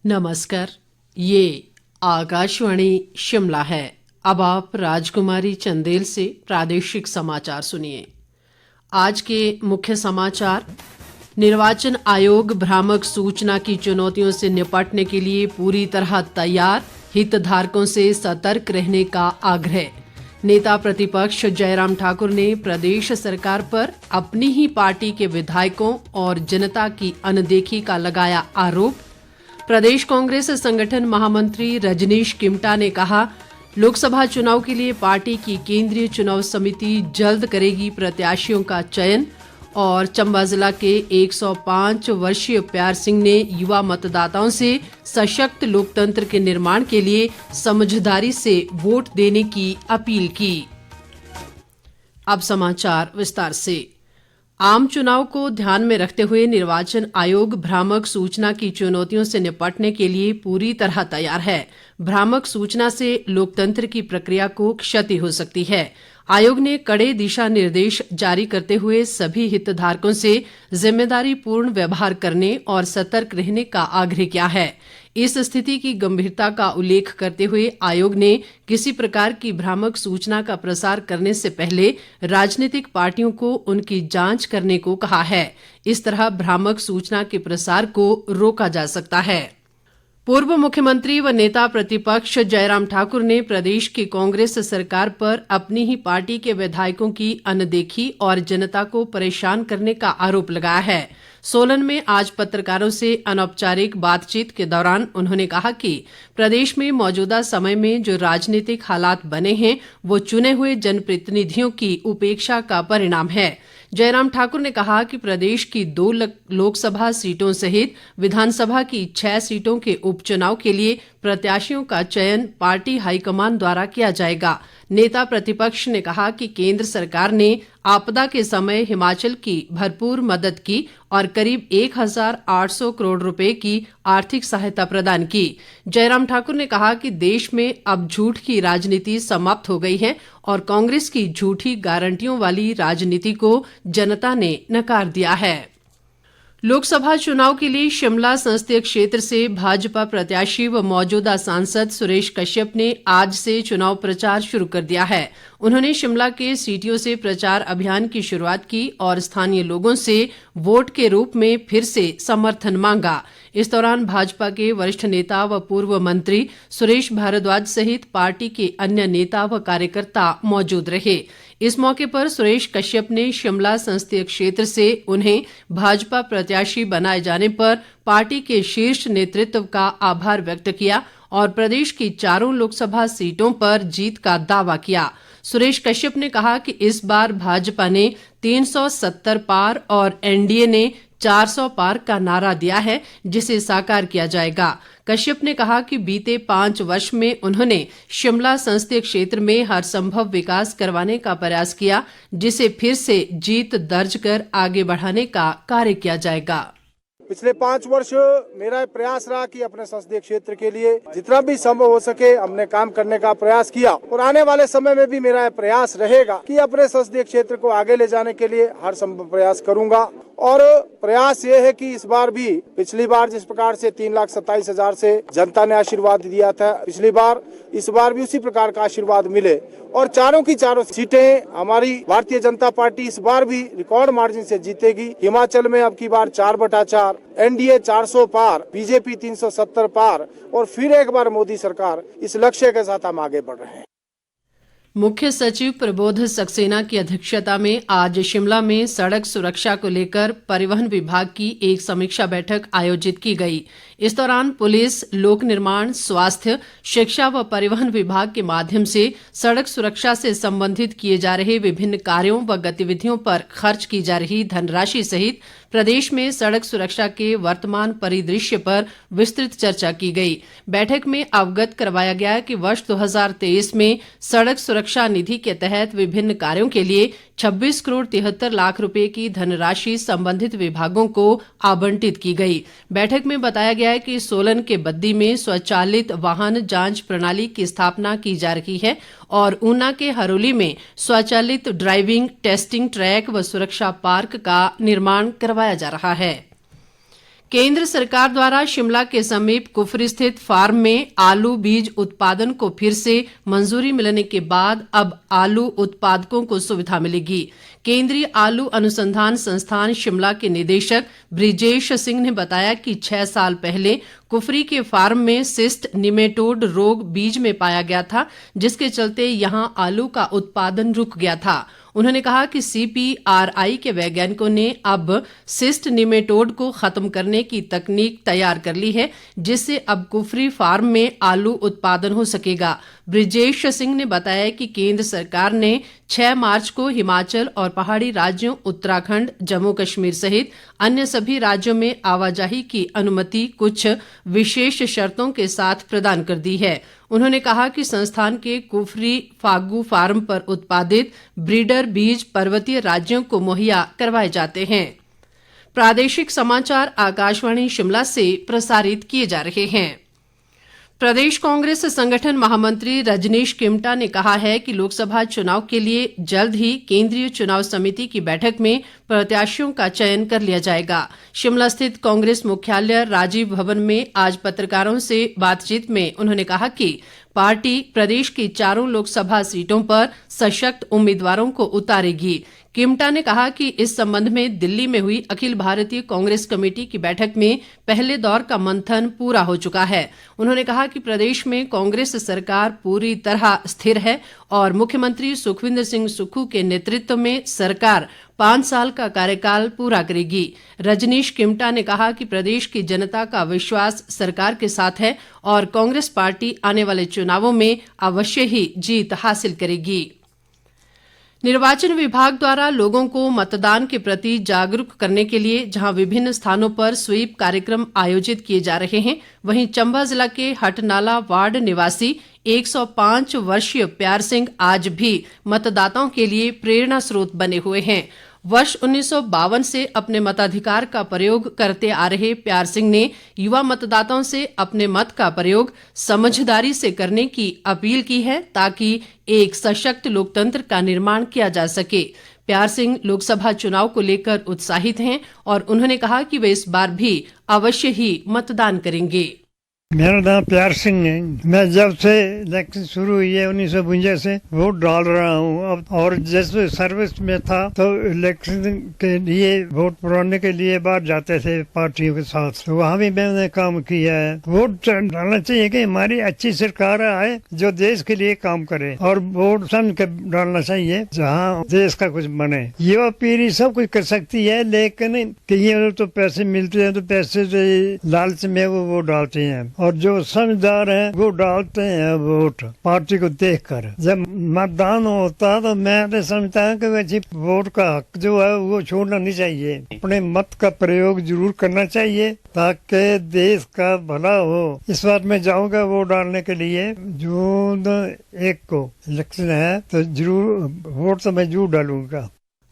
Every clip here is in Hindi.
नमस्कार, ये आकाशवाणी शिमला है। अब आप राजकुमारी चंदेल से प्रादेशिक समाचार सुनिए। आज के मुख्य समाचार। निर्वाचन आयोग भ्रामक सूचना की चुनौतियों से निपटने के लिए पूरी तरह तैयार, हितधारकों से सतर्क रहने का आग्रह। नेता प्रतिपक्ष जयराम ठाकुर ने प्रदेश सरकार पर अपनी ही पार्टी के विधायकों और जनता की अनदेखी का लगाया आरोप। प्रदेश कांग्रेस संगठन महामंत्री रजनीश किमटा ने कहा, लोकसभा चुनाव के लिए पार्टी की केंद्रीय चुनाव समिति जल्द करेगी प्रत्याशियों का चयन। और चंबा जिला के 105 वर्षीय प्यार सिंह ने युवा मतदाताओं से सशक्त लोकतंत्र के निर्माण के लिए समझदारी से वोट देने की अपील की। अब समाचार विस्तार से। आम चुनाव को ध्यान में रखते हुए निर्वाचन आयोग भ्रामक सूचना की चुनौतियों से निपटने के लिए पूरी तरह तैयार है। भ्रामक सूचना से लोकतंत्र की प्रक्रिया को क्षति हो सकती है। आयोग ने कड़े दिशा निर्देश जारी करते हुए सभी हितधारकों से जिम्मेदारी पूर्ण व्यवहार करने और सतर्क रहने का आग्रह किया है। इस स्थिति की गंभीरता का उल्लेख करते हुए आयोग ने किसी प्रकार की भ्रामक सूचना का प्रसार करने से पहले राजनीतिक पार्टियों को उनकी जांच करने को कहा है। इस तरह भ्रामक सूचना के प्रसार को रोका जा सकता है। पूर्व मुख्यमंत्री व नेता प्रतिपक्ष जयराम ठाकुर ने प्रदेश की कांग्रेस सरकार पर अपनी ही पार्टी के विधायकों की अनदेखी और जनता को परेशान करने का आरोप लगाया है। सोलन में आज पत्रकारों से अनौपचारिक बातचीत के दौरान उन्होंने कहा कि प्रदेश में मौजूदा समय में जो राजनीतिक हालात बने हैं वो चुने हुए जनप्रतिनिधियों की उपेक्षा का परिणाम है। जयराम ठाकुर ने कहा कि प्रदेश की 2 लोकसभा सीटों सहित विधानसभा की 6 सीटों के उपचुनाव के लिए प्रत्याशियों का चयन पार्टी हाईकमान द्वारा किया जाएगा। नेता प्रतिपक्ष ने कहा कि केंद्र सरकार ने आपदा के समय हिमाचल की भरपूर मदद की और करीब 1,800 करोड़ रुपए की आर्थिक सहायता प्रदान की। जयराम ठाकुर ने कहा कि देश में अब झूठ की राजनीति समाप्त हो गई है और कांग्रेस की झूठी गारंटियों वाली राजनीति को जनता ने नकार दिया है। लोकसभा चुनाव के लिए शिमला संसदीय क्षेत्र से भाजपा प्रत्याशी व मौजूदा सांसद सुरेश कश्यप ने आज से चुनाव प्रचार शुरू कर दिया है। उन्होंने शिमला के सीटीओ से प्रचार अभियान की शुरुआत की और स्थानीय लोगों से वोट के रूप में फिर से समर्थन मांगा। इस दौरान भाजपा के वरिष्ठ नेता व पूर्व मंत्री सुरेश भारद्वाज सहित पार्टी के अन्य नेता व कार्यकर्ता मौजूद रहे। इस मौके पर सुरेश कश्यप ने शिमला संसदीय क्षेत्र से उन्हें भाजपा प्रत्याशी बनाए जाने पर पार्टी के शीर्ष नेतृत्व का आभार व्यक्त किया और प्रदेश की 4 लोकसभा सीटों पर जीत का दावा किया। सुरेश कश्यप ने कहा कि इस बार भाजपा ने 370 पार और एनडीए ने 400 पार का नारा दिया है, जिसे साकार किया जाएगा। कश्यप ने कहा कि बीते 5 वर्ष में उन्होंने शिमला संसदीय क्षेत्र में हर संभव विकास करवाने का प्रयास किया, जिसे फिर से जीत दर्ज कर आगे बढ़ाने का कार्य किया जाएगा। पिछले 5 वर्ष मेरा प्रयास रहा कि अपने संसदीय क्षेत्र के लिए जितना भी संभव हो सके हमने काम करने का प्रयास किया और आने वाले समय में भी मेरा प्रयास रहेगा कि अपने संसदीय क्षेत्र को आगे ले जाने के लिए हर संभव प्रयास करूंगा। और प्रयास ये है कि इस बार भी पिछली बार जिस प्रकार से 3,27,000 से जनता ने आशीर्वाद दिया था पिछली बार, इस बार भी उसी प्रकार का आशीर्वाद मिले और चारों की 4 सीटें हमारी भारतीय जनता पार्टी इस बार भी रिकॉर्ड मार्जिन से जीतेगी। हिमाचल में अब की बार 4/4, एनडीए 400 पार, बीजेपी 370 पार और फिर एक बार मोदी सरकार, इस लक्ष्य के साथ हम आगे बढ़ रहे हैं। मुख्य सचिव प्रबोध सक्सेना की अध्यक्षता में आज शिमला में सड़क सुरक्षा को लेकर परिवहन विभाग की एक समीक्षा बैठक आयोजित की गई। इस दौरान पुलिस, लोक निर्माण, स्वास्थ्य, शिक्षा व परिवहन विभाग के माध्यम से सड़क सुरक्षा से संबंधित किए जा रहे विभिन्न कार्यों व गतिविधियों पर खर्च की जा रही धनराशि सहित प्रदेश में सड़क सुरक्षा के वर्तमान परिदृश्य पर विस्तृत चर्चा की गई। बैठक में अवगत करवाया गया कि वर्ष 2023 में सड़क सुरक्षा निधि के तहत विभिन्न कार्यों के लिए 26 करोड़ 73 लाख रुपए की धनराशि संबंधित विभागों को आवंटित की गई। बैठक में बताया गया है कि सोलन के बद्दी में स्वचालित वाहन जांच प्रणाली की स्थापना की जा रही है और ऊना के हरोली में स्वचालित ड्राइविंग टेस्टिंग ट्रैक व सुरक्षा पार्क का निर्माण करवाया जा रहा है। केंद्र सरकार द्वारा शिमला के समीप कुफरी स्थित फार्म में आलू बीज उत्पादन को फिर से मंजूरी मिलने के बाद अब आलू उत्पादकों को सुविधा मिलेगी। केंद्रीय आलू अनुसंधान संस्थान शिमला के निदेशक ब्रिजेश सिंह ने बताया कि 6 साल पहले कुफरी के फार्म में सिस्ट निमेटोड रोग बीज में पाया गया था, जिसके चलते यहां आलू का उत्पादन रुक गया था। उन्होंने कहा कि CPRI के वैज्ञानिकों ने अब सिस्ट निमेटोड को खत्म करने की तकनीक तैयार कर ली है, जिससे अब कुफरी फार्म में आलू उत्पादन हो सकेगा। ब्रिजेश सिंह ने बताया कि केंद्र सरकार ने 6 मार्च को हिमाचल और पहाड़ी राज्यों उत्तराखंड, जम्मू कश्मीर सहित अन्य सभी राज्यों में आवाजाही की अनुमति कुछ विशेष शर्तों के साथ प्रदान कर दी है। उन्होंने कहा कि संस्थान के कुफरी फागू फार्म पर उत्पादित ब्रीडर बीज पर्वतीय राज्यों को मुहैया करवाए जाते हैं। प्रादेशिक समाचार आकाशवाणी शिमला से प्रसारित किए जा रहे हैं। प्रदेश कांग्रेस संगठन महामंत्री रजनीश किमटा ने कहा है कि लोकसभा चुनाव के लिए जल्द ही केंद्रीय चुनाव समिति की बैठक में प्रत्याशियों का चयन कर लिया जाएगा। शिमला स्थित कांग्रेस मुख्यालय राजीव भवन में आज पत्रकारों से बातचीत में उन्होंने कहा कि पार्टी प्रदेश की 4 लोकसभा सीटों पर सशक्त उम्मीदवारों को उतारेगी। किमटा ने कहा कि इस संबंध में दिल्ली में हुई अखिल भारतीय कांग्रेस कमेटी की बैठक में पहले दौर का मंथन पूरा हो चुका है। उन्होंने कहा कि प्रदेश में कांग्रेस सरकार पूरी तरह स्थिर है और मुख्यमंत्री सुखविंदर सिंह सुक्खू के नेतृत्व में सरकार 5 साल का कार्यकाल पूरा करेगी। रजनीश किमटा ने कहा कि प्रदेश की जनता का विश्वास सरकार के साथ है और कांग्रेस पार्टी आने वाले चुनावों में अवश्य ही जीत हासिल करेगी। निर्वाचन विभाग द्वारा लोगों को मतदान के प्रति जागरूक करने के लिए जहां विभिन्न स्थानों पर स्वीप कार्यक्रम आयोजित किए जा रहे हैं, वहीं चंबा जिला के हटनाला वार्ड निवासी 105 वर्षीय प्यार सिंह आज भी मतदाताओं के लिए प्रेरणा स्रोत बने हुए हैं। वर्ष 1952 से अपने मताधिकार का प्रयोग करते आ रहे प्यार सिंह ने युवा मतदाताओं से अपने मत का प्रयोग समझदारी से करने की अपील की है, ताकि एक सशक्त लोकतंत्र का निर्माण किया जा सके। प्यार सिंह लोकसभा चुनाव को लेकर उत्साहित हैं और उन्होंने कहा कि वे इस बार भी अवश्य ही मतदान करेंगे। मेरा नाम प्यार सिंह है। मैं जब से इलेक्शन शुरू हुई है 1952 से वोट डाल रहा हूँ। अब और जैसे सर्विस में था तो इलेक्शन के लिए वोट पुराने के लिए बाहर जाते थे पार्टियों के साथ, तो वहाँ भी मैंने काम किया है। वोट डालना चाहिए कि हमारी अच्छी सरकार आए जो देश के लिए काम करे, और वोट समझ कर डालना चाहिए जहाँ देश का कुछ बने। युवा पीढ़ी सब कुछ कर सकती है, लेकिन कई तो पैसे मिलते हैं तो पैसे से लालच में वो वोट डालते हैं, और जो समझदार हैं वो डालते हैं वोट पार्टी को देखकर। जब मतदान होता तो मैं तो समझता हूँ कि वोट का हक जो है वो छोड़ना नहीं चाहिए। अपने मत का प्रयोग जरूर करना चाहिए ताकि देश का भला हो। इस बार मैं जाऊंगा वोट डालने के लिए। जून 1 को इलेक्शन है तो जरूर वोट तो मैं जरूर डालूंगा।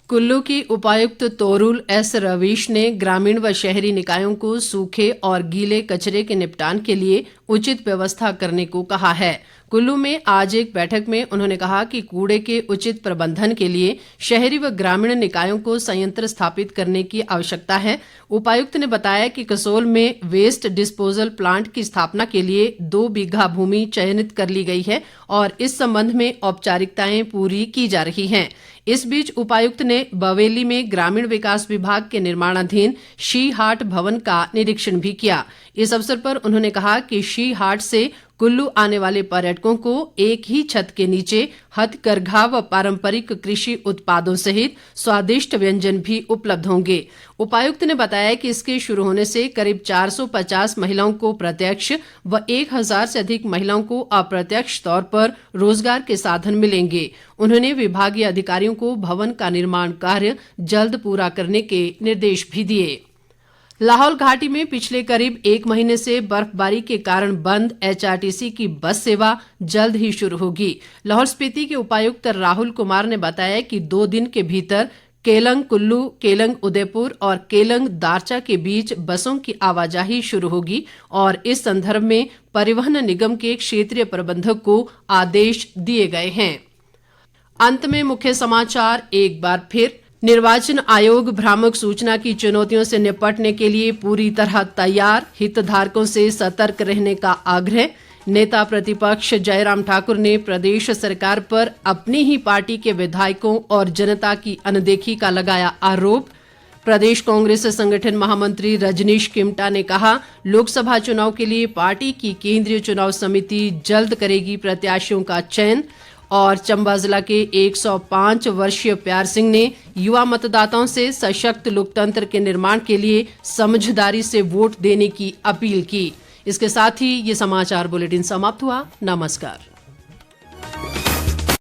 कुल्लू की उपायुक्त तोरुल एस रवीश ने ग्रामीण व शहरी निकायों को सूखे और गीले कचरे के निपटान के लिए उचित व्यवस्था करने को कहा है। कुल्लू में आज एक बैठक में उन्होंने कहा कि कूड़े के उचित प्रबंधन के लिए शहरी व ग्रामीण निकायों को संयंत्र स्थापित करने की आवश्यकता है। उपायुक्त ने बताया कि कसोल में वेस्ट डिस्पोजल प्लांट की स्थापना के लिए 2 बीघा भूमि चयनित कर ली गई है और इस संबंध में औपचारिकताएं पूरी की जा रही हैं। इस बीच उपायुक्त ने बवेली में ग्रामीण विकास विभाग के निर्माणाधीन शी हाट भवन का निरीक्षण भी किया। इस अवसर पर उन्होंने कहा कि शी हाट से कुल्लू आने वाले पर्यटकों को एक ही छत के नीचे हथकरघा व पारंपरिक कृषि उत्पादों सहित स्वादिष्ट व्यंजन भी उपलब्ध होंगे। उपायुक्त ने बताया कि इसके शुरू होने से करीब 450 महिलाओं को प्रत्यक्ष व 1000 से अधिक महिलाओं को अप्रत्यक्ष तौर पर रोजगार के साधन मिलेंगे। उन्होंने विभागीय अधिकारियों को भवन का निर्माण कार्य जल्द पूरा करने के निर्देश भी दिए। लाहौल घाटी में पिछले करीब 1 महीने से बर्फबारी के कारण बंद HRTC की बस सेवा जल्द ही शुरू होगी। लाहौल स्पीति के उपायुक्त राहुल कुमार ने बताया कि 2 दिन के भीतर केलंग कुल्लू, केलंग उदयपुर और केलंग दारचा के बीच बसों की आवाजाही शुरू होगी और इस संदर्भ में परिवहन निगम के क्षेत्रीय प्रबंधक को आदेश दिए गए हैं। अंत में मुख्य समाचार एक बार फिर। निर्वाचन आयोग भ्रामक सूचना की चुनौतियों से निपटने के लिए पूरी तरह तैयार, हितधारकों से सतर्क रहने का आग्रह। नेता प्रतिपक्ष जयराम ठाकुर ने प्रदेश सरकार पर अपनी ही पार्टी के विधायकों और जनता की अनदेखी का लगाया आरोप। प्रदेश कांग्रेस संगठन महामंत्री रजनीश किमटा ने कहा, लोकसभा चुनाव के लिए पार्टी की केंद्रीय चुनाव समिति जल्द करेगी प्रत्याशियों का चयन। और चंबा जिला के 105 वर्षीय प्यार सिंह ने युवा मतदाताओं से सशक्त लोकतंत्र के निर्माण के लिए समझदारी से वोट देने की अपील की। इसके साथ ही ये समाचार बुलेटिन समाप्त हुआ। नमस्कार।